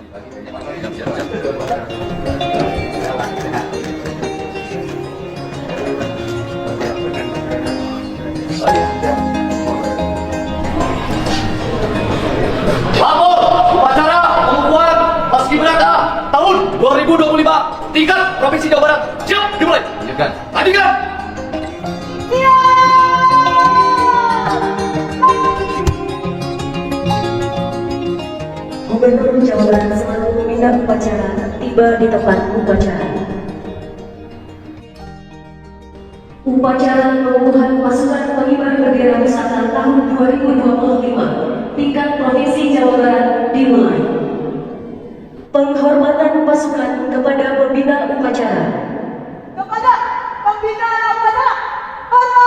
Lapor upacara pengukuhan Paskibraka tahun 2025 tingkat Provinsi Jawa Barat. Siap, dimulai. Lanjutkan. Lanjutkan. Gubernur Jawa Barat selalu meminta upacara tiba di tempat upacara. Upacara pengukuhan pasukan pengibar bendera pusaka tahun 2025 tingkat Provinsi Jawa Barat dimulai. Penghormatan pasukan kepada pembina upacara. Kepada pembina upacara, hormat!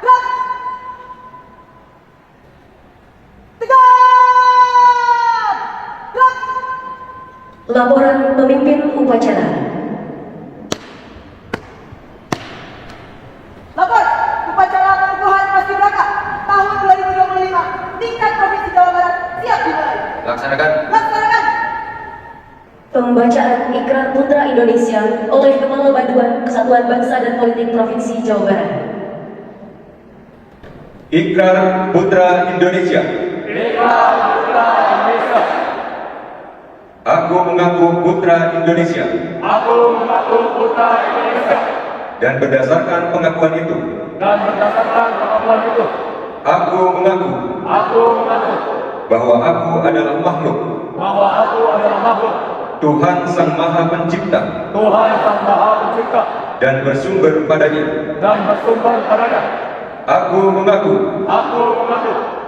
Gerak! Tegak! Gerak! Laporan pemimpin upacara. Lapor upacara pengukuhan Paskibraka tahun 2025 tingkat Provinsi Jawa Barat siap dimulai. Laksanakan. Laksanakan. Pembacaan Ikrar Putra Indonesia oleh Kepala Bantuan Kesatuan Bangsa dan Politik Provinsi Jawa Barat. Ikrar Putra Indonesia. Ikrar Putra Indonesia. Aku mengaku putra Indonesia. Aku mengaku putra Indonesia. Dan berdasarkan pengakuan itu, aku mengaku bahwa aku adalah makhluk Tuhan Sang Maha Pencipta dan bersumber padanya. Aku mengaku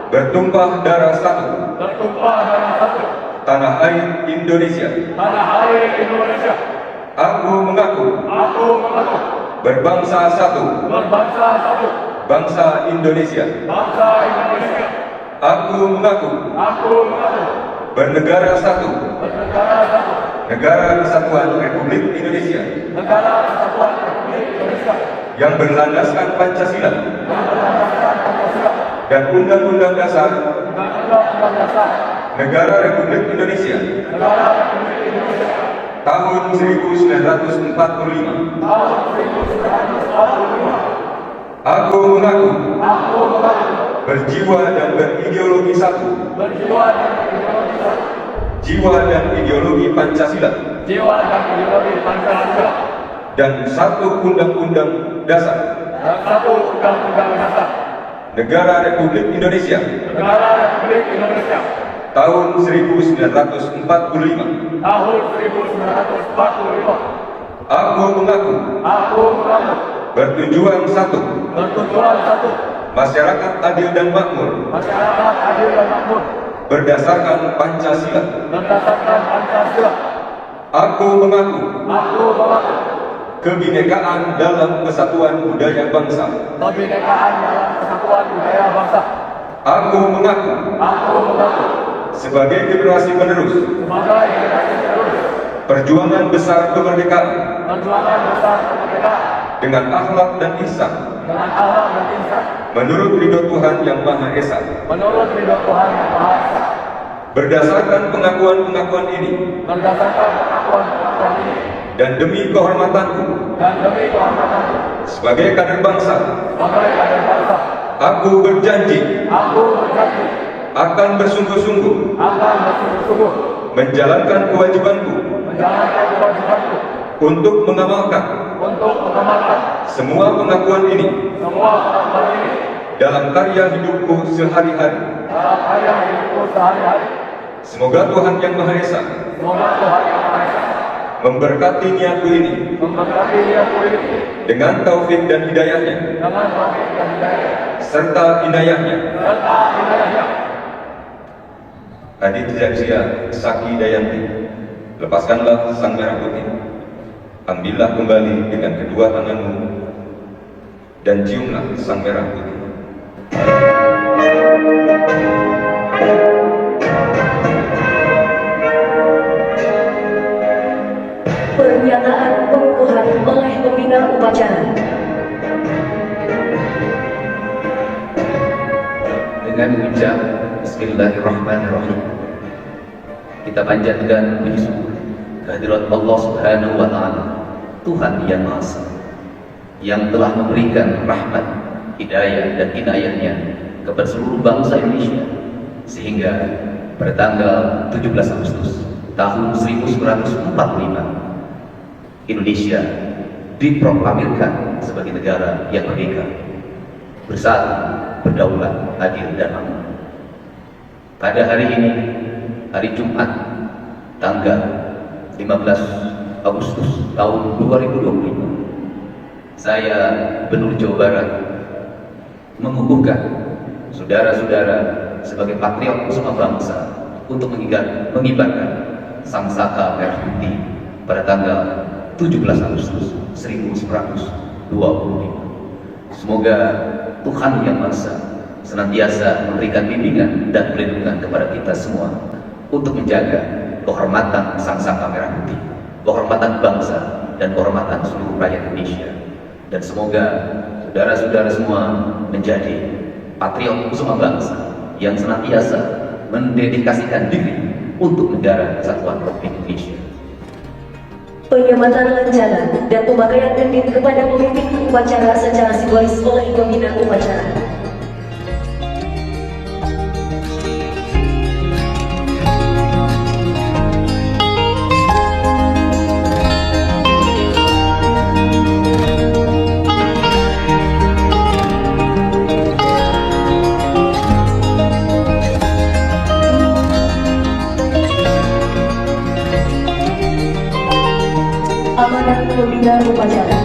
bertumpah darah satu tanah air Indonesia. Aku mengaku berbangsa satu bangsa Indonesia. Aku mengaku bernegara satu negara kesatuan Republik Indonesia yang berlandaskan Pancasila dan Undang-Undang Dasar Negara Republik Indonesia tahun 1945. Aku mengaku berjiwa dan berideologi satu, jiwa dan ideologi Pancasila, dan satu Undang-Undang Dasar Negara Republik Indonesia tahun 1945. Aku mengaku bertujuan satu, masyarakat adil dan makmur berdasarkan Pancasila. Aku mengaku kebinekaan dalam kesatuan budaya bangsa. Aku mengaku sebagai generasi penerus perjuangan besar kemerdekaan dengan akhlak dan ihsan menurut ridho Tuhan Yang Maha Esa. Berdasarkan pengakuan-pengakuan ini dan demi kehormatanku sebagai kader bangsa, aku berjanji akan bersungguh-sungguh menjalankan kewajibanku untuk mengamalkan semua pengakuan ini dalam karya hidupku sehari-hari. Semoga Tuhan Yang Maha Esa memberkati niatku ini dengan taufik dan hidayahnya serta inayahnya. Aditya Saki Dayanti, lepaskanlah sang merah putih, ambillah kembali dengan kedua tanganmu dan ciumlah sang merah putih. Pernyataan pengukuhan oleh pembina upacara. Dengan ucap Bismillahirrahmanirrahim. kita panjatkan puji syukur kehadirat Allah Subhanahu wa Ta'ala, Tuhan yang Maha Esa, yang telah memberikan rahmat, hidayah dan inayahnya kepada seluruh bangsa Indonesia, sehingga pada tanggal 17 Agustus tahun 1945 Indonesia diproklamirkan sebagai negara yang merdeka, bersatu, berdaulat, adil dan makmur. Pada hari ini, hari Jumat, tanggal 15 Agustus tahun 2025, saya, Gubernur Jawa Barat, mengukuhkan saudara-saudara sebagai patriot semua bangsa untuk mengibarkan sangsaka merah putih pada tanggal 17 Agustus 1945. Semoga Tuhan Yang Maha Esa senantiasa memberikan bimbingan dan perlindungan kepada kita semua untuk menjaga kehormatan sangsaka merah putih, kehormatan bangsa dan kehormatan seluruh rakyat Indonesia. Dan semoga saudara-saudara semua menjadi patriot semua bangsa yang senantiasa mendedikasikan diri untuk negara kesatuan Republik Indonesia. Penyematan lancana dan pemakaian gending kepada pemimpin upacara secara simbolis oleh pembina upacara. Amanat pembina upacara.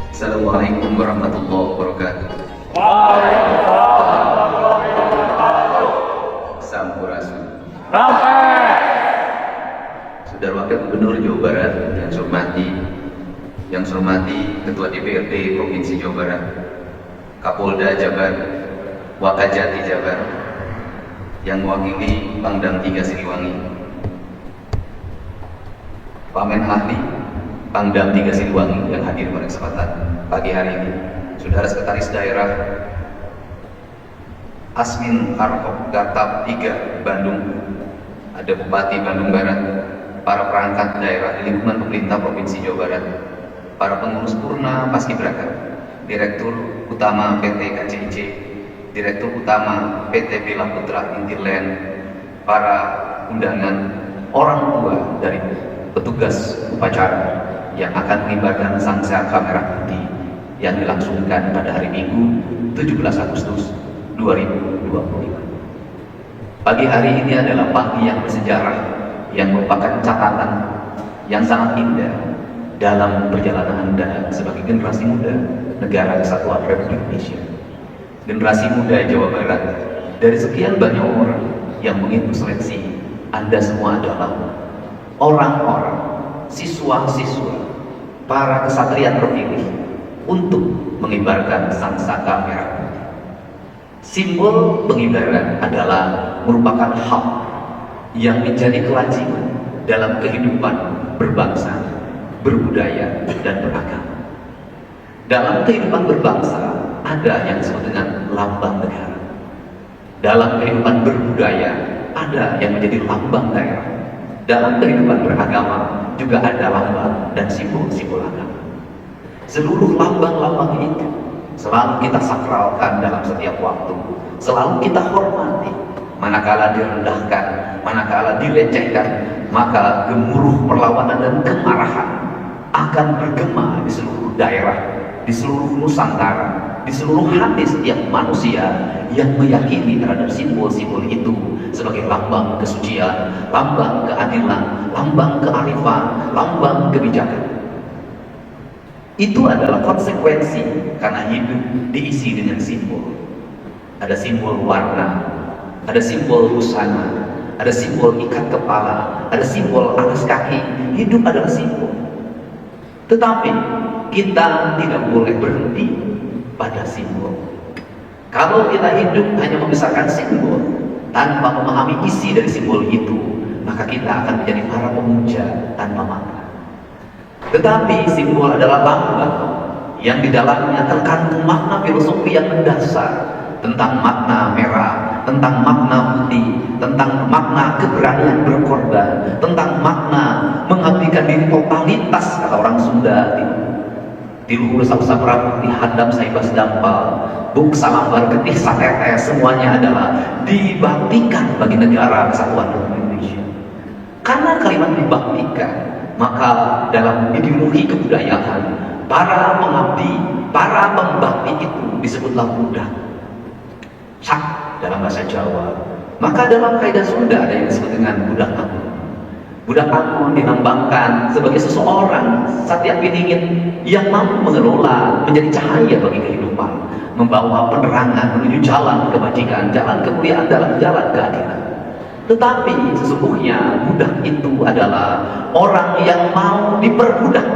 Assalamualaikum warahmatullahi wabarakatuh. Sampurasun. Saudara Wakil Gubernur Jawa Barat yang saya hormati Ketua DPRD Provinsi Jawa Barat, Kapolda Jabar, Wakajati Jabar, yang mewakili Pangdam 3 Siliwangi, Pamen Ahli Pangdam 3 Siliwangi yang hadir pada kesempatan pagi hari ini, Saudara Sekretaris Daerah Asmin Arhok Gatap 3 Bandung, ada Bupati Bandung Barat, para perangkat daerah di lingkungan pemerintah Provinsi Jawa Barat, para pengurus purna paskibraka, Direktur Utama PT KCIC, Direktur Utama PT Bela Putra Interland, para undangan, orang tua dari petugas upacara yang akan mengibarkan sangsaka merah putih yang dilangsungkan pada hari Minggu 17 Agustus 2025. Pagi hari ini adalah pagi yang bersejarah, yang merupakan catatan yang sangat indah dalam perjalanan Anda sebagai generasi muda Negara Kesatuan Republik Indonesia. Generasi muda Jawa Barat, dari sekian banyak orang yang mengikuti seleksi, Anda semua adalah orang-orang, siswa-siswa, para kesatria terpilih untuk mengibarkan sangsaka merah putih. Simbol pengibaran adalah merupakan hak yang menjadi kewajiban dalam kehidupan berbangsa, berbudaya, dan beragama. Dalam kehidupan berbangsa, ada yang disebut dengan lambang negara. Dalam kehidupan berbudaya, ada yang menjadi lambang daerah. Dalam kehidupan beragama, juga ada lambang dan simbol-simbol agama. Seluruh lambang-lambang itu selalu kita sakralkan dalam setiap waktu, selalu kita hormati. Manakala direndahkan, manakala dilecehkan, maka gemuruh perlawanan dan kemarahan akan bergema di seluruh daerah, di seluruh Nusantara, di seluruh hati setiap manusia yang meyakini terhadap simbol-simbol itu sebagai lambang kesucian, lambang keadilan, lambang kearifan, lambang kebijakan. Itu adalah konsekuensi karena hidup diisi dengan simbol. Ada simbol warna, ada simbol busana, ada simbol ikat kepala, ada simbol alas kaki. Hidup adalah simbol. Tetapi kita tidak boleh berhenti pada simbol. Kalau kita hidup hanya membesarkan simbol tanpa memahami isi dari simbol itu, maka kita akan menjadi para pemuja tanpa makna. Tetapi simbol adalah lambang yang di dalamnya terkandung makna filosofi yang mendasar tentang makna merah, tentang makna putih, tentang makna keberanian berkorban, tentang makna mengabdikan diri totalitas, kata orang Sunda. Di luhur sausa prabu dihadap saibas dampal, buk salambar getih satete, semuanya adalah dibaktikan bagi negara kesatuan Republik Indonesia. Karena kalimat dibaktikan, maka dalam ideologi kebudayaan, para pengabdi, para pembakti itu disebutlah budak. Sak dalam bahasa Jawa. Maka dalam kaidah Sunda ada yang disebut dengan budak anggun. Budak anggun dilambangkan sebagai seseorang Satya Piningit yang mampu mengelola menjadi cahaya bagi kehidupan, membawa penerangan menuju jalan kebajikan, jalan kemuliaan dalam jalan keadilan. Tetapi sesungguhnya budak itu adalah orang yang mau diperbudak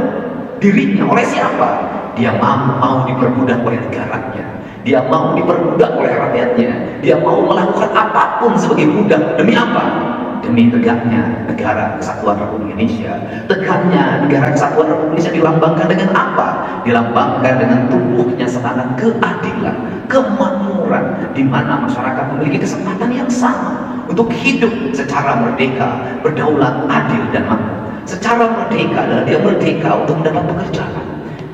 dirinya oleh siapa? Dia mau diperbudak oleh negaranya. Dia mau diperbudak oleh rakyatnya. Dia mau melakukan apapun sebagai budak. Demi apa? Demi tegaknya negara kesatuan Republik Indonesia. Tegaknya negara kesatuan Republik Indonesia dilambangkan dengan apa? Dilambangkan dengan tumbuhnya semangat keadilan, kemakmuran, di mana masyarakat memiliki kesempatan yang sama untuk hidup secara merdeka, berdaulat, adil, dan makmur. Secara merdeka adalah dia merdeka untuk mendapat pekerjaan.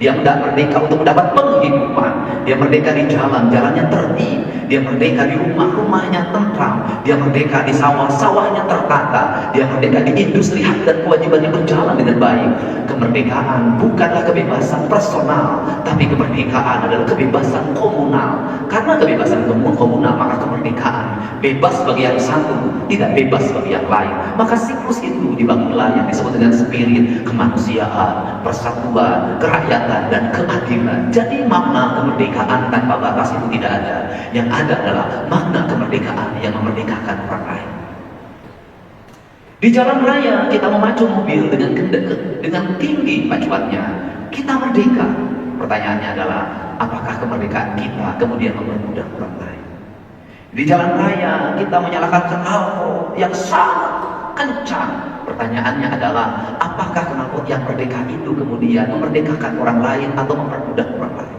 Dia merdeka untuk mendapat penghidupan. Dia merdeka di jalan, jalannya tertib. Dia merdeka di rumah, rumahnya tentram. Dia merdeka di sawah, sawahnya tertata. Dia merdeka di industri, hak dan kewajibannya berjalan dengan baik. Kemerdekaan bukanlah kebebasan personal, tapi kemerdekaan adalah kebebasan komunal. Karena kebebasan komunal, maka kemerdekaan bebas bagi yang satu, tidak bebas bagi yang lain. Maka siklus itu dibangunlah yang disebut dengan spirit kemanusiaan, persatuan, kerakyatan, dan keadilan. Jadi makna kemerdekaan tanpa batas itu tidak ada. Yang ada adalah makna kemerdekaan yang memerdekakan orang lain. Di jalan raya kita memacu mobil dengan tinggi pacuannya, kita merdeka. Pertanyaannya adalah, apakah kemerdekaan kita kemudian mempermudah orang lain? Di jalan raya kita menyalakan knalpot yang sangat kencang. Pertanyaannya adalah, apakah knalpot yang merdeka itu kemudian memerdekakan orang lain atau mempermudah orang lain?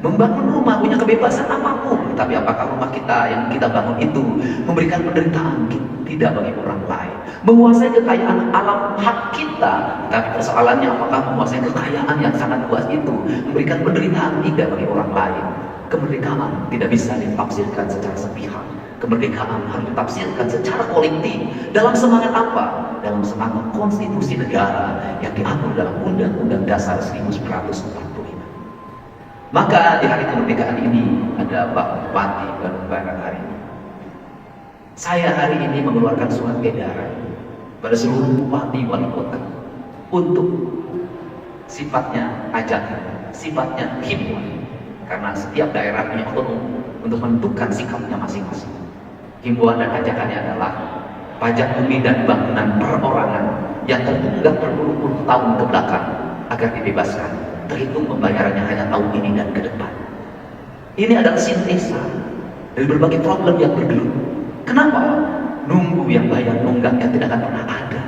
Membangun rumah punya kebebasan apapun, tapi apakah rumah kita yang kita bangun itu memberikan penderitaan? Tidak bagi orang lain. Menguasai kekayaan alam hak kita, tapi persoalannya apakah menguasai kekayaan yang sangat luas itu memberikan penderitaan? Tidak bagi orang lain. Kemerdekaan tidak bisa ditafsirkan secara sepihak. Kemerdekaan harus ditafsirkan secara kolektif. Dalam semangat apa? Dalam semangat konstitusi negara yang diatur dalam Undang-Undang Dasar 1945. Maka di hari kemerdekaan ini ada Pak Bupati Bandung Barat hari ini. Saya hari ini mengeluarkan surat edaran pada seluruh bupati wali kota untuk sifatnya ajakan, sifatnya himbauan. Karena setiap daerah punya otonomi untuk menentukan sikapnya masing-masing. Himbauan dan ajakannya adalah pajak bumi dan bangunan perorangan yang tertunggak berpuluh-puluh tahun ke belakang agar dibebaskan. Terhitung pembayarannya hanya tahun ini dan ke depan. Ini adalah sintesa dari berbagai problem yang bergelut. Kenapa? Nunggu yang bayar nunggaknya tidak akan pernah ada.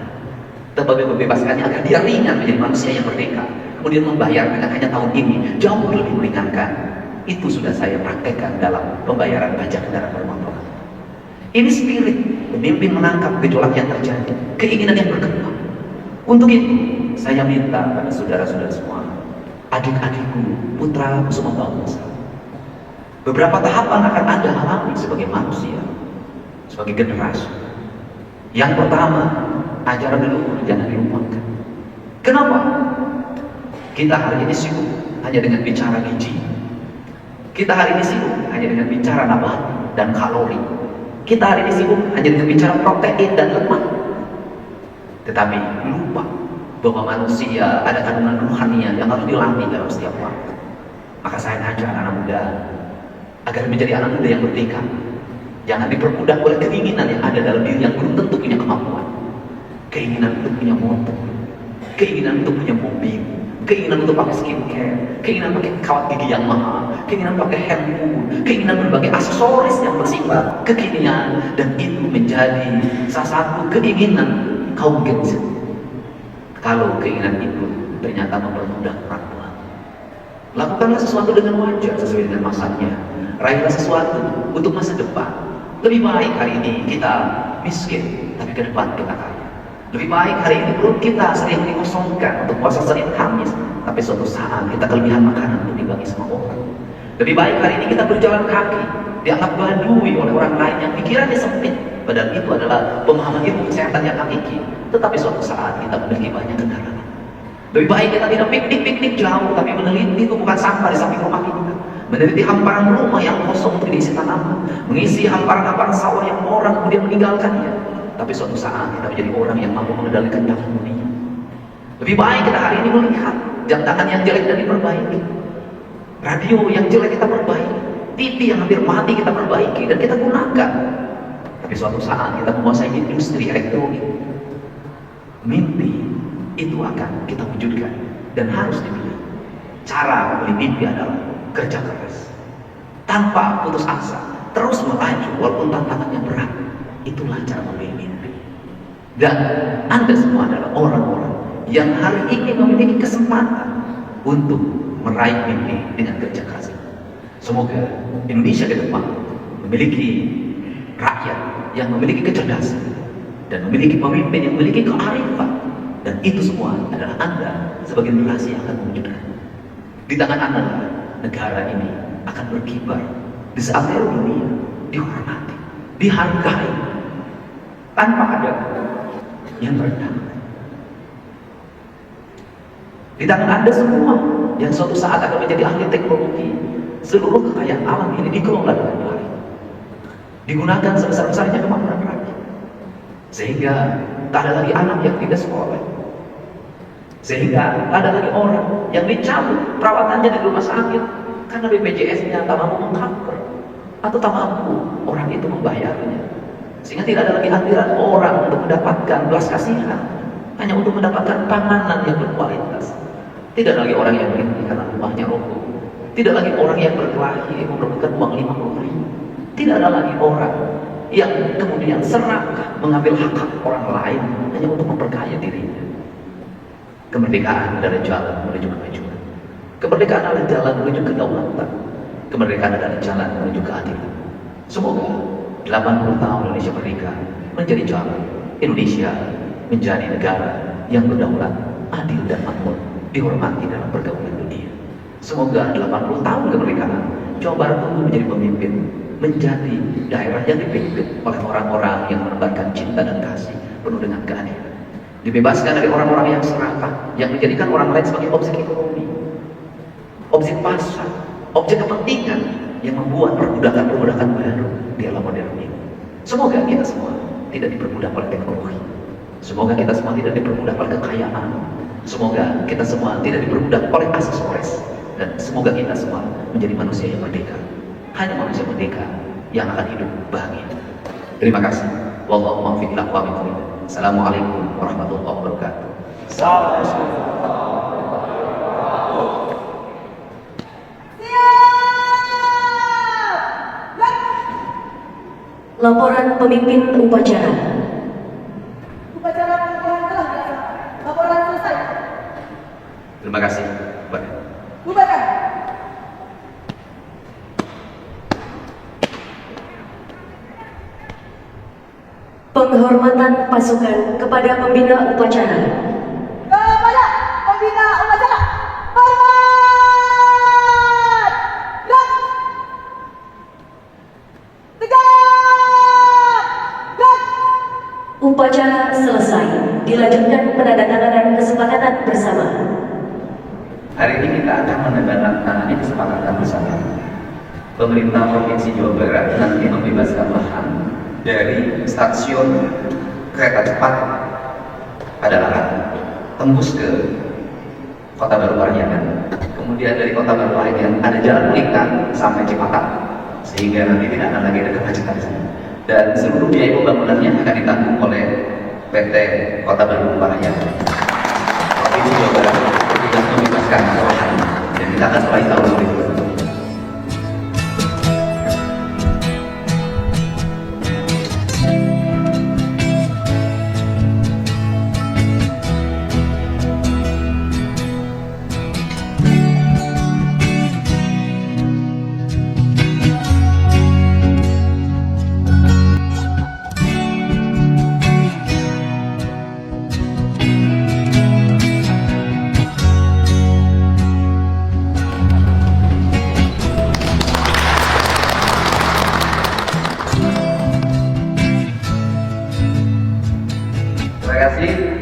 Tetapi membebaskannya agar dia ringan menjadi manusia yang merdeka. Kemudian membayar dengan hanya tahun ini jauh lebih meringankan. Itu sudah saya praktekkan dalam pembayaran pajak kendaraan bermotor. Ini spirit pemimpin menangkap gejolak yang terjadi, keinginan yang berkembang. Untuk itu saya minta pada saudara-saudara semua, adik-adikku, putra kusuma bangsa, beberapa tahapan akan Anda alami sebagai manusia, sebagai generasi. Yang pertama, ajaran leluhur jangan dilupakan. Kenapa? Kita hari ini sibuk hanya dengan bicara gizi. Kita hari ini sibuk hanya dengan bicara nabati dan kalori. Kita hari ini sibuk hanya dengan bicara protein dan lemak. Tetapi lupa bahwa manusia ada kandungan rohania yang harus dilatih dalam setiap waktu. Maka saya ngajak anak muda agar menjadi anak muda yang merdeka. Jangan diperbudak oleh keinginan yang ada dalam diri yang belum tentu punya kemampuan. Keinginan untuk punya motor, keinginan untuk punya mobil, keinginan untuk pakai skincare, keinginan pakai kawat gigi yang mahal, keinginan pakai handphone, keinginan berbagai aksesoris yang bersifat kekinian, dan itu menjadi salah satu keinginan kaum Gen Z. Kalau keinginan itu ternyata mempermudah orang tua, Lakukanlah sesuatu dengan wajar sesuai dengan masanya. Raihlah sesuatu untuk masa depan. Lebih baik hari ini kita miskin, tapi ke depan kita kaya. Lebih baik hari ini perut kita sering dikosongkan untuk puasa Senin Kamis, tapi suatu saat kita kelebihan makanan untuk dibagi sama orang. Lebih baik hari ini kita berjalan kaki, dianggap badui oleh orang lain yang pikirannya sempit, padahal itu adalah pemahaman ilmu kesehatan yang hakiki. Tetapi suatu saat kita memiliki banyak kendaraan. Lebih baik kita tidak piknik jauh, tapi meneliti tumpukan sampah di samping rumah kita. Meneliti hamparan rumah yang kosong untuk diisi tanaman. Mengisi hamparan-hamparan sawah yang orang kemudian meninggalkannya. Tapi suatu saat kita menjadi orang yang mampu mengendalikan nafsu dunia. Lebih baik kita hari ini melihat jam tangan yang jelek dan diperbaiki. Radio yang jelek kita perbaiki. TV yang hampir mati kita perbaiki dan kita gunakan. Tapi suatu saat kita menguasai industri elektronik. Mimpi itu akan kita wujudkan dan harus dipilih. Cara membeli mimpi adalah kerja keras, tanpa putus asa, terus melaju walaupun tantangannya berat. Itulah cara membeli mimpi. Dan Anda semua adalah orang-orang yang hari ini memiliki kesempatan untuk meraih mimpi dengan kerja keras. Semoga Indonesia ke depan memiliki rakyat yang memiliki kecerdasan dan memiliki pemimpin yang memiliki kearifan. Dan itu semua adalah Anda sebagai generasi yang akan mewujudkan. Di tangan Anda, negara ini akan berkibar. Di saat dunia dihormati, dihargai, tanpa ada yang rendah. Di tangan Anda semua yang suatu saat akan menjadi ahli teknologi, seluruh kekayaan alam ini dikelola dengan baik, digunakan sebesar-besarnya kemampuan rakyat, sehingga tak ada lagi anak yang tidak sekolah, sehingga tak ada lagi orang yang dicabut perawatannya di rumah sakit karena BPJS-nya tak mampu mengcover atau tak mampu orang itu membayarnya, sehingga tidak ada lagi andiran orang untuk mendapatkan belas kasihan hanya untuk mendapatkan panganan yang berkualitas. Tidak lagi orang yang berhenti karena rumahnya roboh, tidak lagi orang yang berkelahi memperebutkan uang 50.000, tidak ada lagi orang yang kemudian serakah mengambil hak orang lain hanya untuk memperkaya dirinya. Kemerdekaan adalah jalan menuju kemajuan. Kemerdekaan adalah jalan menuju kedaulatan. Kemerdekaan adalah jalan menuju keadilan. Semoga 80 tahun Indonesia merdeka menjadi jalan Indonesia menjadi negara yang berdaulat, adil dan makmur, dihormati dalam pergaulan dunia. Semoga 80 tahun kemerdekaan Jawa Barat tumbuh menjadi pemimpin, menjadi daerah yang dipimpin oleh orang-orang yang menebarkan cinta dan kasih penuh dengan keadilan, dibebaskan dari orang-orang yang serakah, yang menjadikan orang lain sebagai objek ekonomi, objek pasar, objek kepentingan, yang membuat perbudakan-perbudakan baru di alam modern ini. Semoga kita semua tidak diperbudak oleh teknologi. Semoga kita semua tidak diperbudak oleh kekayaan. Semoga kita semua tidak diperbudak oleh aksesoris. Dan semoga kita semua menjadi manusia yang merdeka. Hanya manusia merdeka yang akan hidup bahagia. Terima kasih. Wallahu muwaffiq ila aqwamit thoriq. Assalamualaikum warahmatullahi wabarakatuh. Laporan pemimpin upacara. Upacara pengukuhan telah dilaksanakan. Laporan selesai. Terima kasih. Baik. Bubarkan. Penghormatan pasukan kepada pembina upacara. Kepada pembina upacara. Hormat. Gerak. Tegak. Gerak. Upacara selesai. Dilanjutkan penandatanganan kesepakatan bersama. Hari ini kita akan menandatangani kesepakatan bersama. Pemerintah Provinsi Jawa Barat nanti membebaskan lahan dari stasiun kereta cepat pada arah tembus ke Kota Baru Parahyangan. Kemudian dari Kota Baru Parahyangan ada jalan melingkar sampai Cipatat, sehingga nanti tidak akan lagi ada kemacetan di sana. Dan seluruh biaya pembangunannya akan ditanggung oleh PT Kota Baru Parahyangan. Provinsi Jawa Barat sudah membebaskan lahan dan kita akan mulai tahun 2020.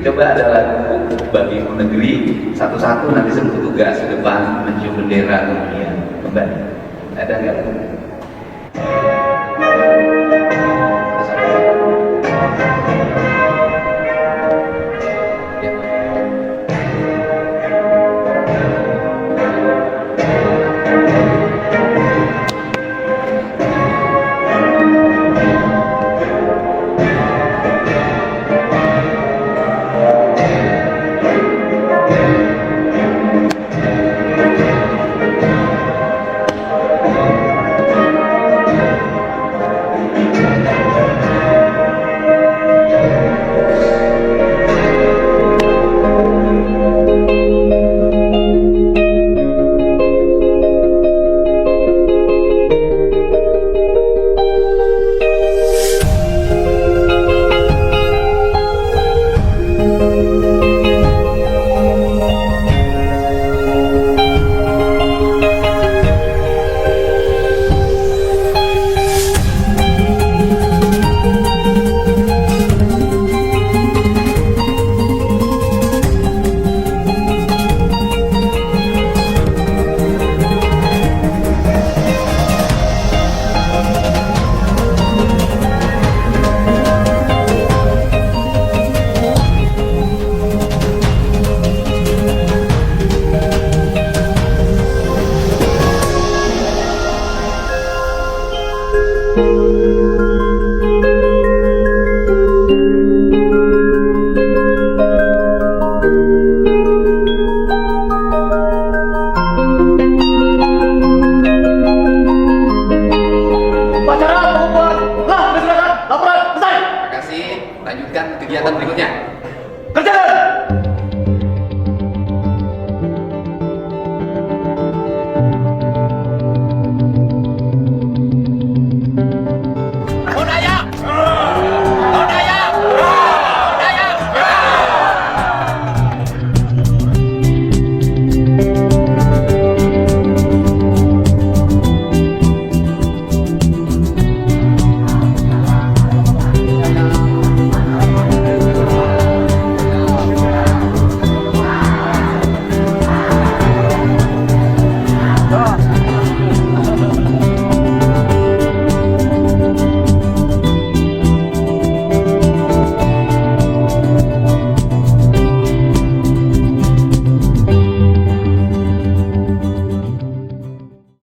Coba ada lagu bagimu negeri, satu-satu nanti sebut tugas ke depan mencium bendera kemudian kembali. Ada nggak?